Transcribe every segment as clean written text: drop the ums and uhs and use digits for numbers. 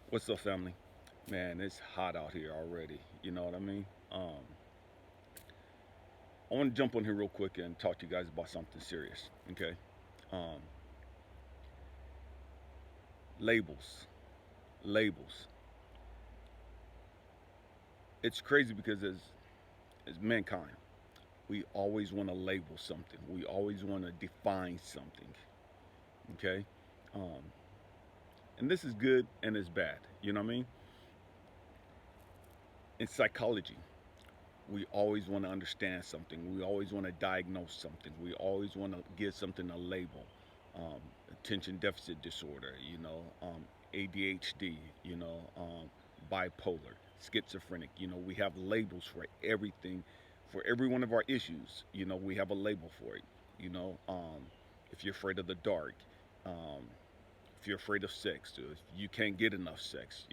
What's up, family? Man, it's hot out here already. You know what I mean? I want to jump on here real quick and talk to you guys about something serious. Okay? Um, labels. Labels. It's crazy because as mankind, we always want to label something. We always want to define something. Okay? Um, and this is good and it's bad. You know what I mean? In psychology, we always want to understand something. We always want to diagnose something. We always want to give something a label. Um, Attention deficit disorder, ADHD, bipolar, schizophrenic. We have labels for everything, for every one of our issues. We have a label for it. You know, um, if you're afraid of the dark, um, if you're afraid of sex, if you can't get enough sex,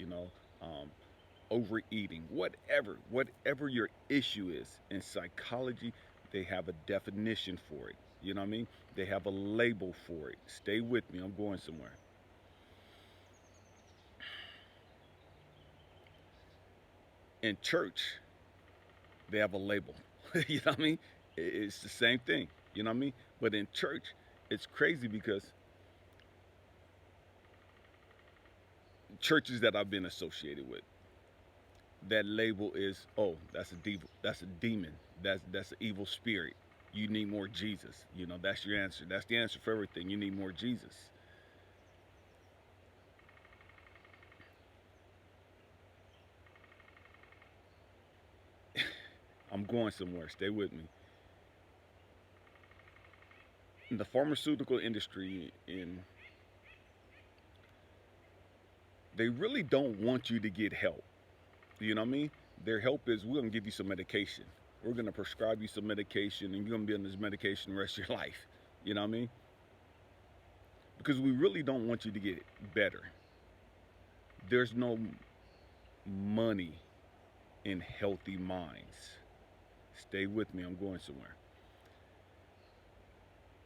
um, overeating, whatever your issue is in psychology, they have a definition for it. You know what I mean? They have a label for it. Stay with me, I'm going somewhere. In church, they have a label. You know what I mean? It's the same thing. You know what I mean? But in church, it's crazy because churches that I've been associated with, that label is, oh, that's a devil, that's a demon, that's an evil spirit. You need more Jesus. That's your answer. That's the answer for everything. You need more Jesus. I'm going somewhere. Stay with me. In the pharmaceutical industry, they really don't want you to get help. You know what I mean? Their help is, we're gonna give you some medication. We're gonna prescribe you some medication, and you're gonna be on this medication the rest of your life. You know what I mean? Because we really don't want you to get better. There's no money in healthy minds. Stay with me. I'm going somewhere.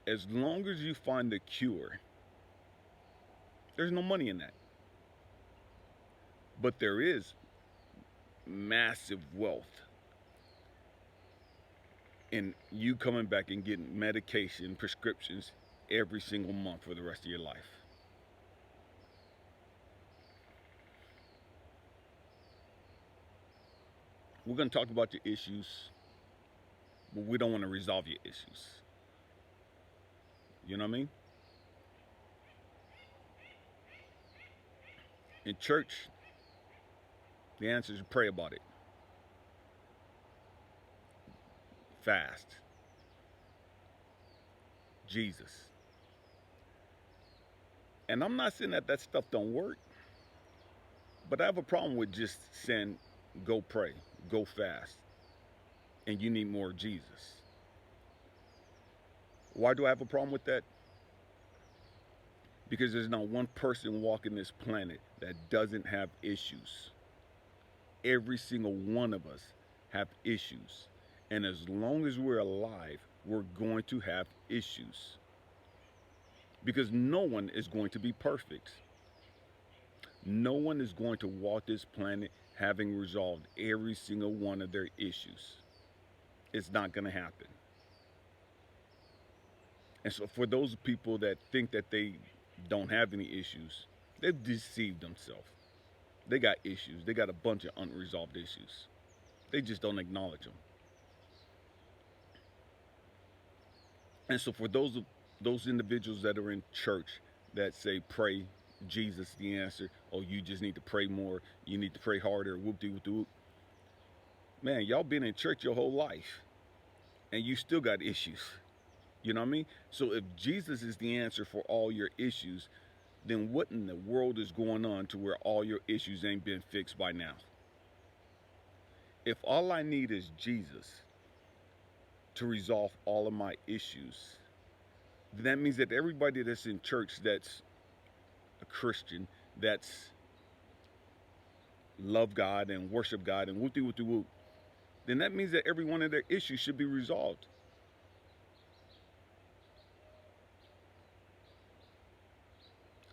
As long as you find the cure, there's no money in that. But there is massive wealth in you coming back and getting medication, prescriptions every single month for the rest of your life. We're going to talk about your issues, but we don't want to resolve your issues. You know what I mean? In church, the answer is pray about it, fast, Jesus. And I'm not saying that that stuff don't work, but I have a problem with just saying go pray, go fast, and you need more Jesus. Why do I have a problem with that? Because there's not one person walking this planet that doesn't have issues. Every single one of us have issues. And as long as we're alive, we're going to have issues. Because no one is going to be perfect. No one is going to walk this planet having resolved every single one of their issues. It's not going to happen. And so, for those people that think that they don't have any issues, they've deceived themselves. They got issues. They got a bunch of unresolved issues. They just don't acknowledge them. And so, for those individuals that are in church that say pray, Jesus the answer. Oh, you just need to pray more. You need to pray harder. Whoop de whoop de whoop. Man, y'all been in church your whole life, and you still got issues. You know what I mean? So if Jesus is the answer for all your issues, then what in the world is going on to where all your issues ain't been fixed by now? If all I need is Jesus to resolve all of my issues, then that means that everybody that's in church that's a Christian, that's love God and worship God and whoop de whoop, then that means that every one of their issues should be resolved.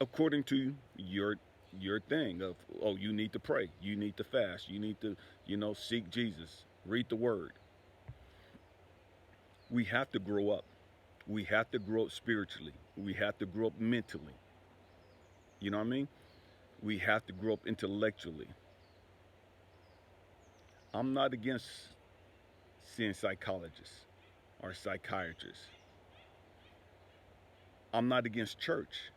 According to your your thing of, oh, you need to pray, you need to fast, you need to, seek Jesus, read the word. We have to grow up. We have to grow up spiritually. We have to grow up mentally. You know what I mean? We have to grow up intellectually. I'm not against seeing psychologists or psychiatrists. I'm not against church.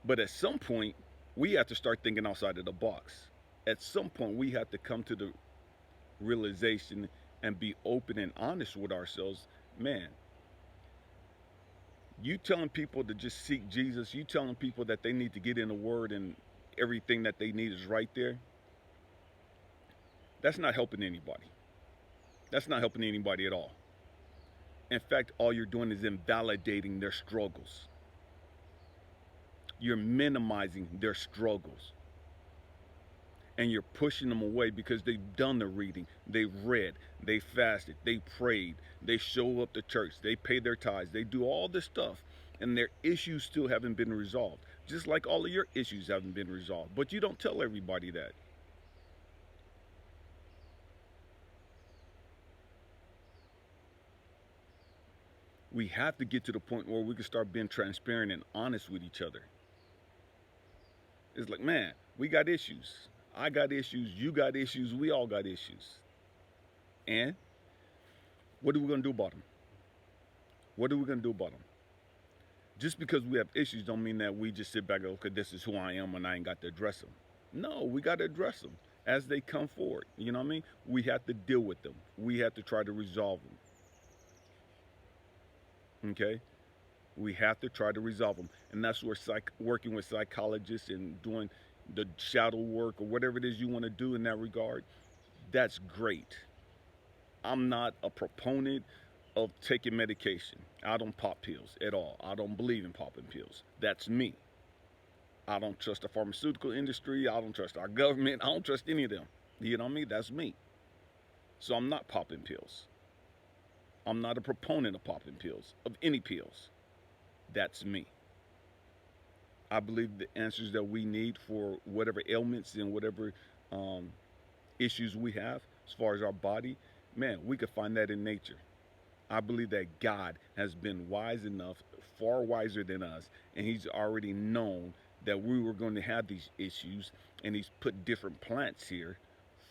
But at some point, we have to start thinking outside of the box. At some point, we have to come to the realization and be open and honest with ourselves. Man, you telling people to just seek Jesus, you telling people that they need to get in the Word and everything that they need is right there, that's not helping anybody. That's not helping anybody at all. In fact, all you're doing is invalidating their struggles. You're minimizing their struggles. And you're pushing them away because they've done the reading, they've read, they fasted, they prayed, they show up to church, they pay their tithes, they do all this stuff, and their issues still haven't been resolved. Just like all of your issues haven't been resolved. But you don't tell everybody that. We have to get to the point where we can start being transparent and honest with each other. It's like, man, we got issues. I got issues. You got issues. We all got issues. And what are we going to do about them? What are we going to do about them? Just because we have issues don't mean that we just sit back and go, okay, this is who I am and I ain't got to address them. No, we got to address them as they come forward. You know what I mean? We have to deal with them. We have to try to resolve them. Okay? We have to try to resolve them. And that's where working with psychologists and doing the shadow work or whatever it is you want to do in that regard, that's great. I'm not a proponent of taking medication. I don't pop pills at all. I don't believe in popping pills. That's me. I don't trust the pharmaceutical industry. I don't trust our government. I don't trust any of them. You know what I mean? That's me. So I'm not popping pills. I'm not a proponent of popping pills, of any pills. That's me. I believe the answers that we need for whatever ailments and whatever issues we have as far as our body, man, we could find that in nature. I believe that God has been wise enough, far wiser than us, and He's already known that we were going to have these issues, and He's put different plants here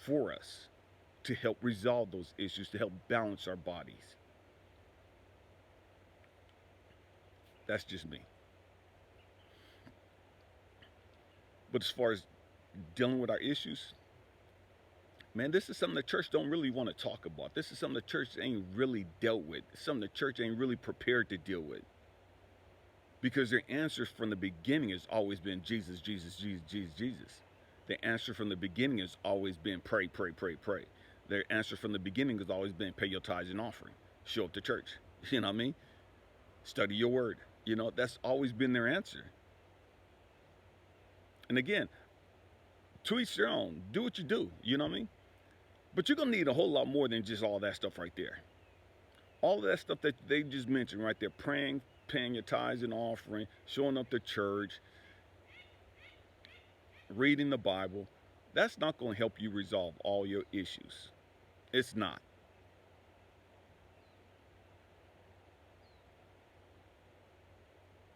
for us to help resolve those issues, to help balance our bodies. That's just me. But as far as dealing with our issues, man, this is something the church don't really want to talk about. This is something the church ain't really dealt with. It's something the church ain't really prepared to deal with. Because their answers from the beginning has always been Jesus, Jesus, Jesus, Jesus, Jesus. The answer from the beginning has always been pray, pray, pray, pray. Their answer from the beginning has always been pay your tithes and offering. Show up to church. You know what I mean? Study your word. You know, that's always been their answer. And again, to each their own. Do what you do. You know what I mean? But you're going to need a whole lot more than just all that stuff right there. All of that stuff that they just mentioned right there. Praying, paying your tithes and offering, showing up to church, reading the Bible. That's not going to help you resolve all your issues. It's not.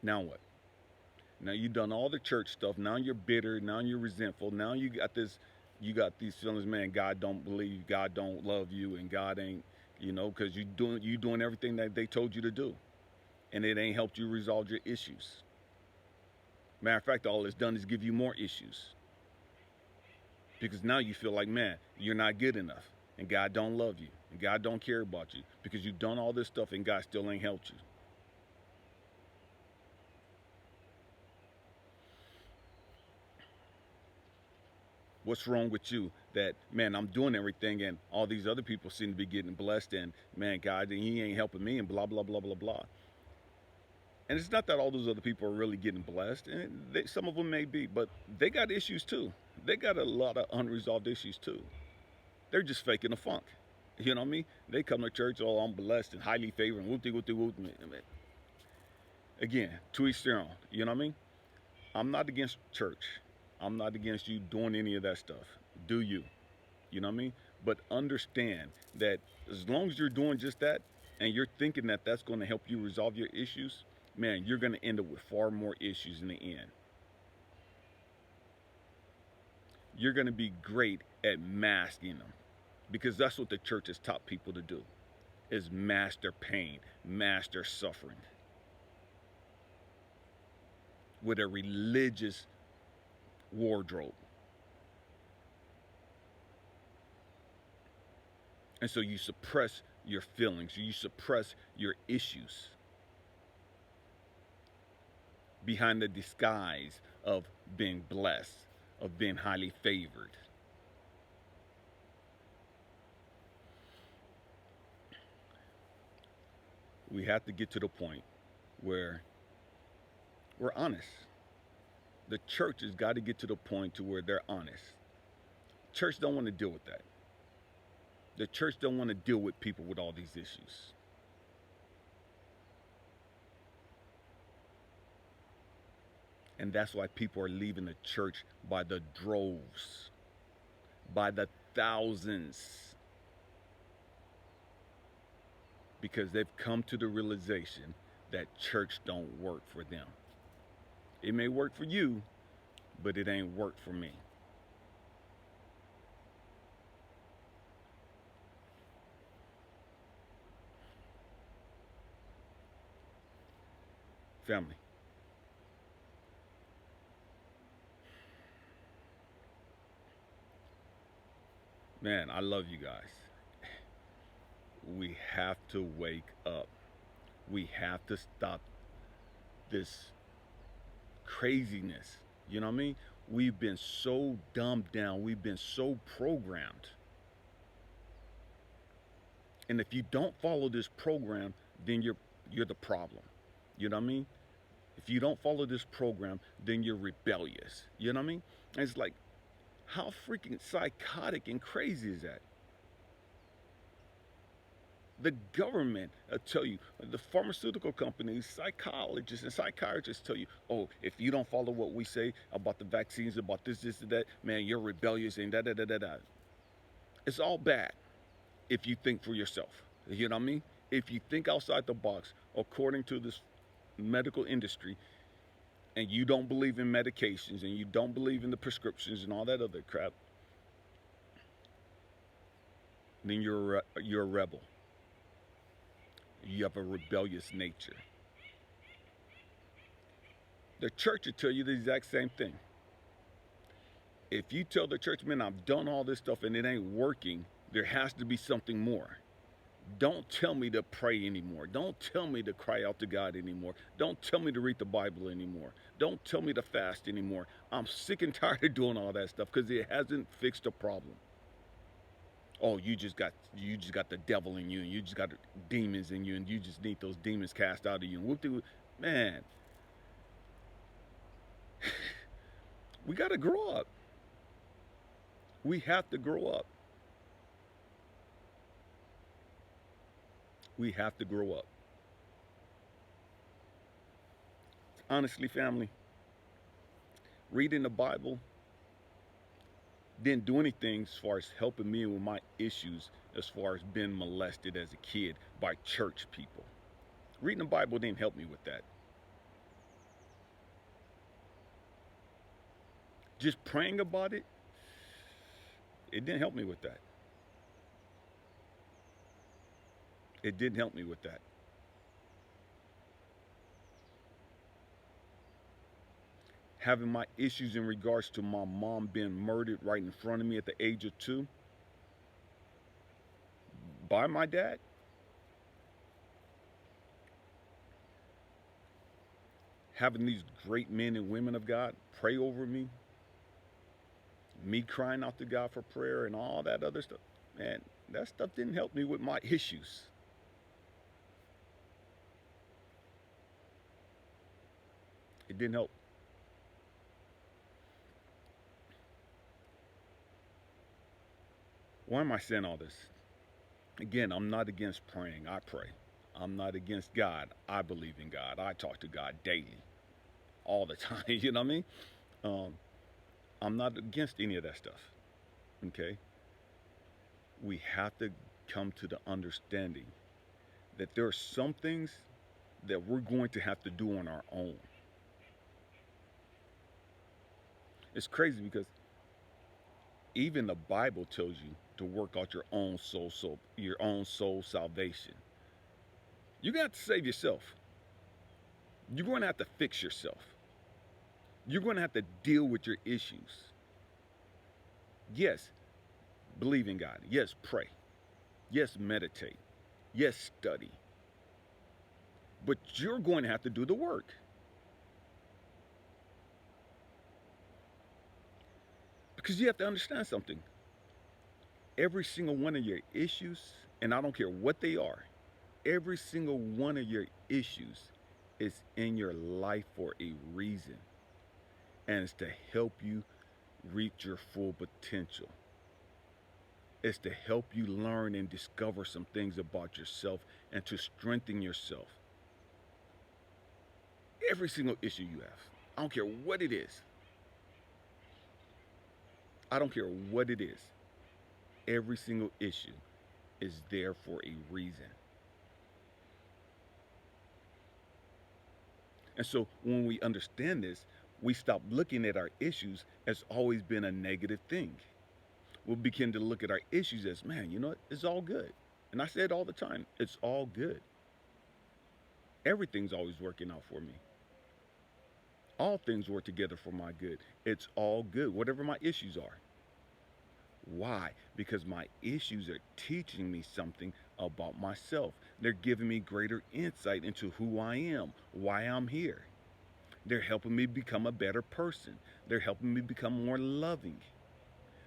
Now what? Now you've done all the church stuff. Now you're bitter. Now you're resentful. Now you got these feelings, man, God don't believe, God don't love you, and God ain't, because you doing everything that they told you to do. And it ain't helped you resolve your issues. Matter of fact, all it's done is give you more issues. Because now you feel like, man, you're not good enough. And God don't love you. And God don't care about you. Because you've done all this stuff and God still ain't helped you. What's wrong with you that, man, I'm doing everything and all these other people seem to be getting blessed and, man, God, He ain't helping me and blah, blah, blah, blah, blah. And it's not that all those other people are really getting blessed. And some of them may be, but they got issues too. They got a lot of unresolved issues too. They're just faking the funk. You know what I mean? They come to church, oh, I'm blessed and highly favored, and whoop-de-whoop-de-whoop. Again, to each their own. You know what I mean? I'm not against church. I'm not against you doing any of that stuff. Do you? You know what I mean? But understand that as long as you're doing just that and you're thinking that that's going to help you resolve your issues, man, you're going to end up with far more issues in the end. You're going to be great at masking them because that's what the church has taught people to do is mask their pain, mask their suffering with a religious wardrobe. And so you suppress your feelings, you suppress your issues behind the disguise of being blessed, of being highly favored. We have to get to the point where we're honest. The church has got to get to the point to where they're honest. Church don't want to deal with that. The church don't want to deal with people with all these issues. And that's why people are leaving the church by the droves, by the thousands. Because they've come to the realization that church don't work for them. It may work for you, but it ain't work for me. Family. Man, I love you guys. We have to wake up. We have to stop this craziness. You know what I mean? We've been so dumbed down. We've been so programmed. And if you don't follow this program, then you're the problem. You know what I mean? If you don't follow this program, then you're rebellious. You know what I mean? And it's like, how freaking psychotic and crazy is that? The government tell you, the pharmaceutical companies, psychologists and psychiatrists tell you, oh, if you don't follow what we say about the vaccines, about this, and that, man, you're rebellious and da da da da da. It's all bad if you think for yourself. You know what I mean? If you think outside the box, according to this medical industry, and you don't believe in medications and you don't believe in the prescriptions and all that other crap, then you're a rebel. You have a rebellious nature. The church will tell you the exact same thing. If you tell the church, man, I've done all this stuff and it ain't working, there has to be something more. Don't tell me to pray anymore. Don't tell me to cry out to God anymore. Don't tell me to read the Bible anymore. Don't tell me to fast anymore. I'm sick and tired of doing all that stuff because it hasn't fixed the problem. Oh, you just got the devil in you, and you just got demons in you, and you just need those demons cast out of you. And whoop-de-whoop. Man, we got to grow up. We have to grow up. We have to grow up. Honestly, family, reading the Bible didn't do anything as far as helping me with my issues as far as being molested as a kid by church people. Reading the Bible didn't help me with that. Just praying about it, it didn't help me with that. It didn't help me with that. Having my issues in regards to my mom being murdered right in front of me at the age of 2 by my dad. Having these great men and women of God pray over me. Me crying out to God for prayer and all that other stuff. Man, that stuff didn't help me with my issues. It didn't help. Why am I saying all this? Again, I'm not against praying. I pray. I'm not against God. I believe in God. I talk to God daily, all the time. You know what I mean? Um, I'm not against any of that stuff. Okay, we have to come to the understanding that there are some things that we're going to have to do on our own. It's crazy because even the Bible tells you to work out your own soul salvation. You're gonna have to save yourself. You're going to have to fix yourself. You're going to have to deal with your issues. Yes, believe in God. Yes, pray. Yes, meditate. Yes, study. But you're going to have to do the work. Because you have to understand something. Every single one of your issues, and I don't care what they are, every single one of your issues is in your life for a reason. And it's to help you reach your full potential. It's to help you learn and discover some things about yourself and to strengthen yourself. Every single issue you have, I don't care what it is. I don't care what it is. Every single issue is there for a reason. And so when we understand this, we stop looking at our issues as always been a negative thing. We'll begin to look at our issues as, man, you know what? It's all good. And I say it all the time, it's all good. Everything's always working out for me. All things work together for my good. It's all good, whatever my issues are. Why? Because my issues are teaching me something about myself. They're giving me greater insight into who I am, why I'm here. They're helping me become a better person. They're helping me become more loving.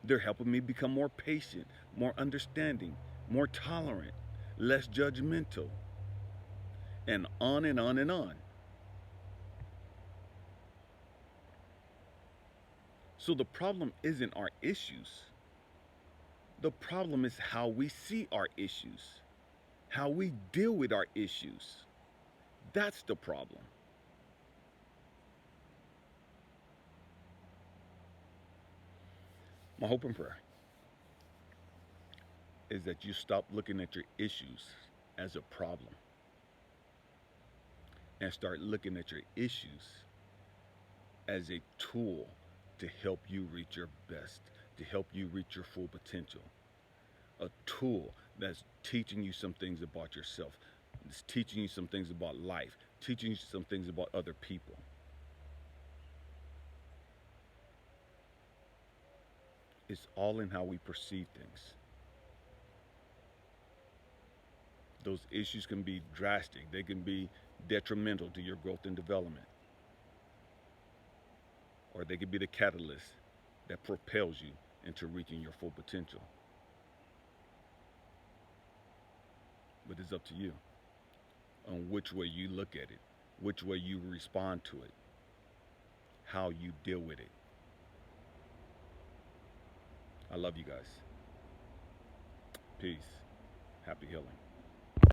They're helping me become more patient, more understanding, more tolerant, less judgmental, and on and on and on. So the problem isn't our issues. The problem is how we see our issues, how we deal with our issues. That's the problem. My hope and prayer is that you stop looking at your issues as a problem and start looking at your issues as a tool to help you reach your best, to help you reach your full potential. A tool that's teaching you some things about yourself, it's teaching you some things about life, teaching you some things about other people. It's all in how we perceive things. Those issues can be drastic, they can be detrimental to your growth and development, or they could be the catalyst that propels you into reaching your full potential. But it's up to you on which way you look at it, which way you respond to it, how you deal with it. I love you guys. Peace. Happy healing.